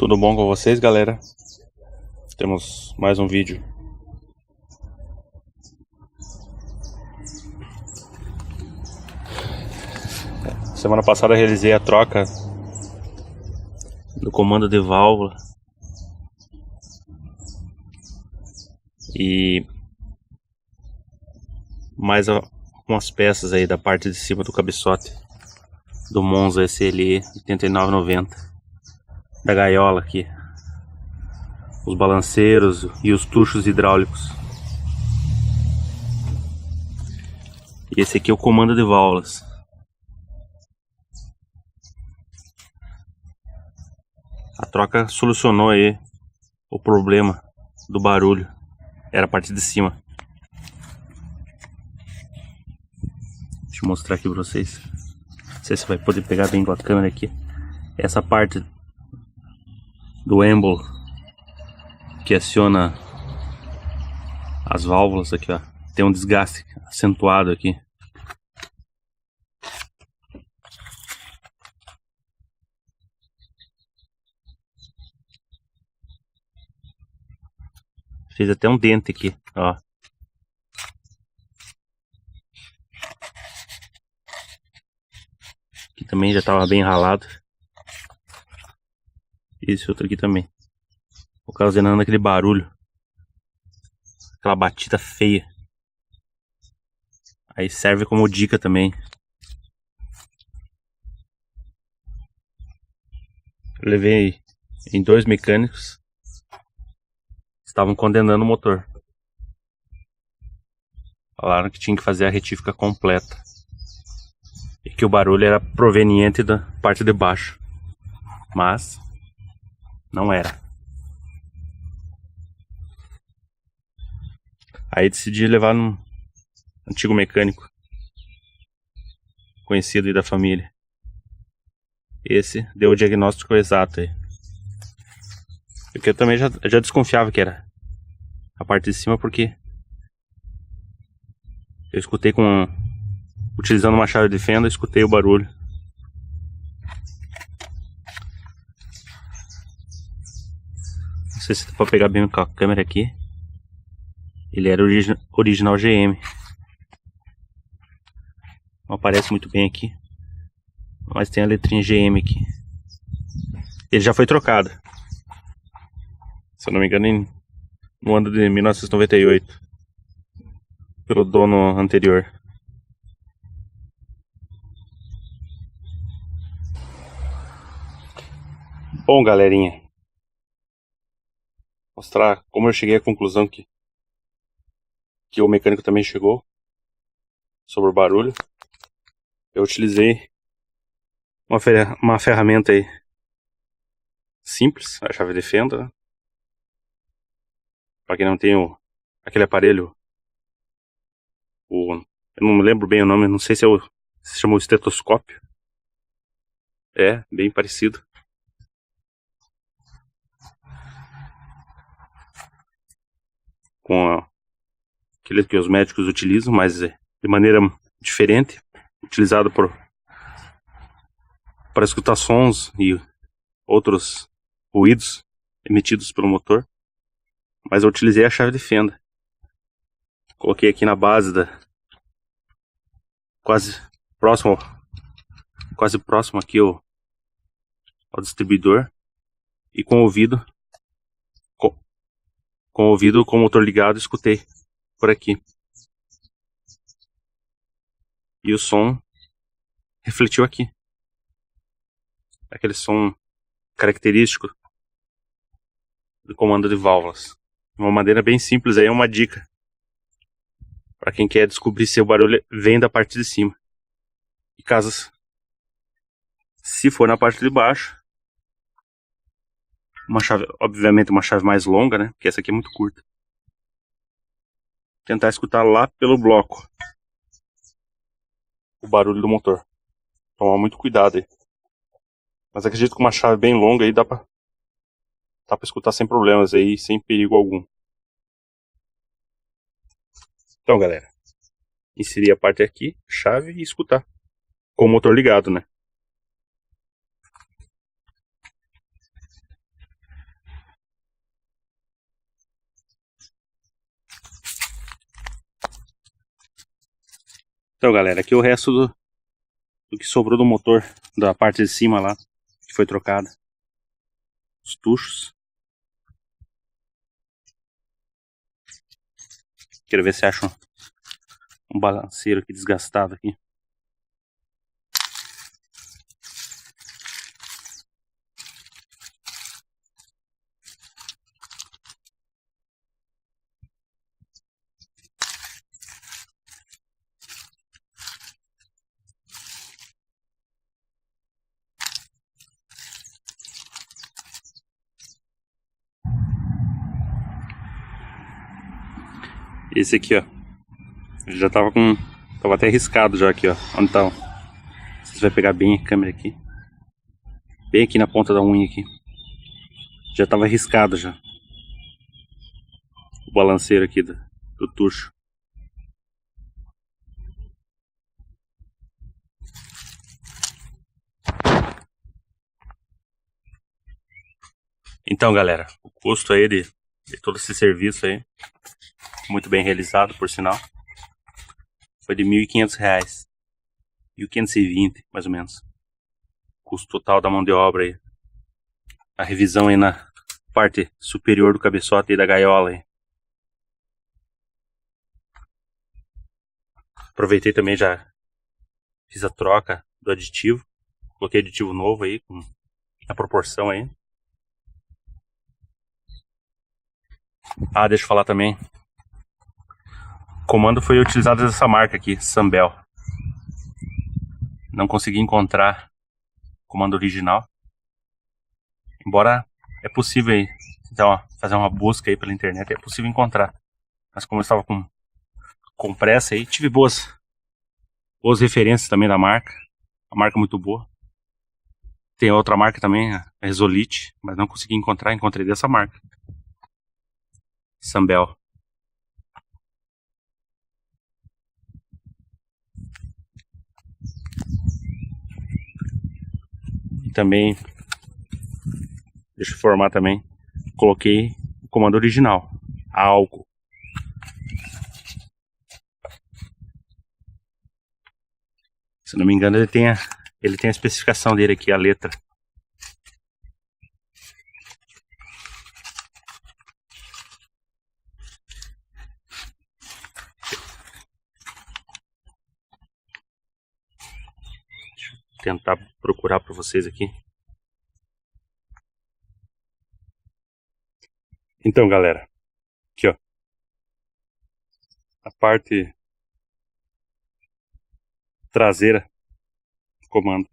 Tudo bom com vocês, galera? Temos mais um vídeo. Semana passada realizei a troca do comando de válvula e mais algumas peças aí da parte de cima do cabeçote do Monza SLE 8990 da gaiola aqui, os balanceiros e os tuchos hidráulicos. E esse aqui é o comando de válvulas. A troca solucionou aí o problema do barulho. Era a parte de cima. Deixa eu mostrar aqui pra vocês. Não sei se vai poder pegar bem com a câmera aqui. Essa parte do êmbolo que aciona as válvulas aqui, ó, tem um desgaste acentuado aqui. Fez até um dente aqui, ó. Aqui também já estava bem ralado. E esse outro aqui também, ocasionando aquele barulho, aquela batida feia. Aí serve como dica também. Eu levei em 2 mecânicos, estavam condenando o motor. Falaram que tinha que fazer a retífica completa e que o barulho era proveniente da parte de baixo, mas não era. Aí decidi levar num antigo mecânico conhecido aí da família. Esse deu o diagnóstico exato aí. Porque eu também já desconfiava que era a parte de cima, porque eu escutei utilizando uma chave de fenda, escutei o barulho. Não sei se dá pra pegar bem com a câmera aqui. Ele era original GM. Não aparece muito bem aqui, mas tem a letrinha GM aqui. Ele já foi trocado, se eu não me engano, no ano de 1998, pelo dono anterior. Bom, galerinha, mostrar como eu cheguei à conclusão que o mecânico também chegou sobre o barulho. Eu utilizei uma ferramenta aí simples, a chave de fenda. Para quem não tem aquele aparelho, eu não me lembro bem o nome, não sei se se chama estetoscópio. É, bem parecido. Com aquele que os médicos utilizam, mas de maneira diferente, utilizado para escutar sons e outros ruídos emitidos pelo motor. Mas eu utilizei a chave de fenda. Coloquei aqui na base quase próximo aqui ao distribuidor, e com o ouvido com o motor ligado, escutei por aqui. E o som refletiu aqui. Aquele som característico do comando de válvulas. De uma maneira bem simples, aí é uma dica para quem quer descobrir se o barulho vem da parte de cima. E caso, se for na parte de baixo, uma chave, obviamente uma chave mais longa, né? Porque essa aqui é muito curta. Tentar escutar lá pelo bloco o barulho do motor. Tomar muito cuidado aí. Mas acredito que uma chave bem longa aí dá pra escutar sem problemas aí, sem perigo algum. Então, galera, inserir a parte aqui, chave, e escutar com o motor ligado, né? Então, galera, aqui é o resto do que sobrou do motor, da parte de cima lá, que foi trocada. Os tuchos. Quero ver se acho um balanceiro aqui desgastado aqui. Esse aqui, ó, ele já tava tava até riscado já aqui, ó, onde tá, ó. Você vai pegar bem a câmera aqui, bem aqui na ponta da unha aqui, já tava riscado já, o balanceiro aqui do tucho. Então, galera, o custo aí de todo esse serviço aí, muito bem realizado, por sinal, foi de R$1.500, 1.520 mais ou menos. Custo total da mão de obra aí. A revisão aí na parte superior do cabeçote e da gaiola aí. Aproveitei também, já fiz a troca do aditivo. Coloquei aditivo novo aí, com a proporção aí. Ah, deixa eu falar também. O comando foi utilizado dessa marca aqui, Sambel. Não consegui encontrar o comando original. Embora é possível aí, então, ó, fazer uma busca aí pela internet, é possível encontrar. Mas como eu estava com pressa aí, tive boas referências também da marca. A marca é muito boa. Tem outra marca também, a Resolite, mas não consegui encontrar, encontrei dessa marca. Sambel. Também, deixa eu informar também, coloquei o comando original, a álcool. Se não me engano, ele tem a especificação dele aqui, a letra. Deixa eu tentar procurar para vocês aqui. Então, galera, aqui, ó, a parte traseira do comando,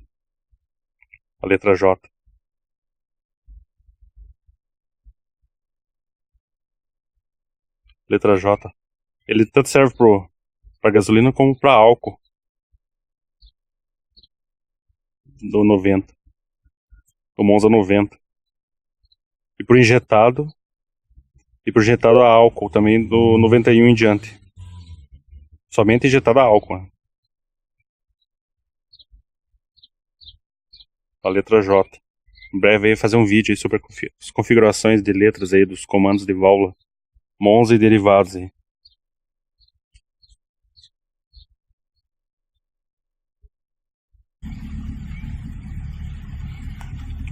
a letra J. Letra J. Ele tanto serve para gasolina como para álcool. Do 90. Do Monza 90. E por injetado a álcool também do 91 em diante. Somente injetado a álcool, né? A letra J. Em breve aí fazer um vídeo aí sobre as configurações de letras aí dos comandos de válvula Monza e derivados aí.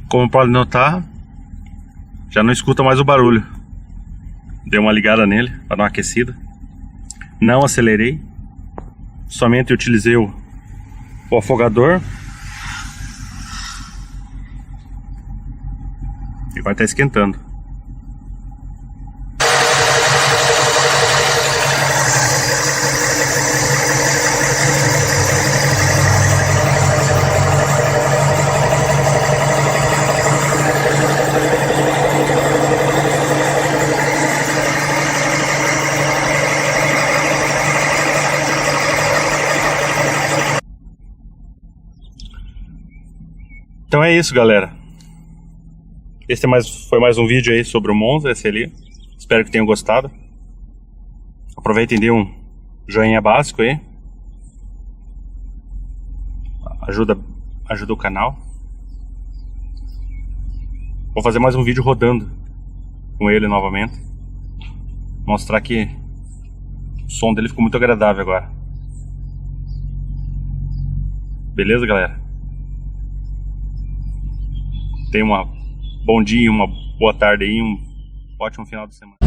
Como pode notar, já não escuta mais o barulho. Dei uma ligada nele para dar uma aquecida. Não acelerei. Somente utilizei o afogador. E vai estar esquentando. Então é isso, galera. Esse foi mais um vídeo aí sobre o Monza SLI. Espero que tenham gostado. Aproveitem e dê um joinha básico aí. Ajuda o canal. Vou fazer mais um vídeo rodando com ele novamente. Mostrar que o som dele ficou muito agradável agora. Beleza, galera? Tenha um bom dia, uma boa tarde aí, um ótimo final de semana.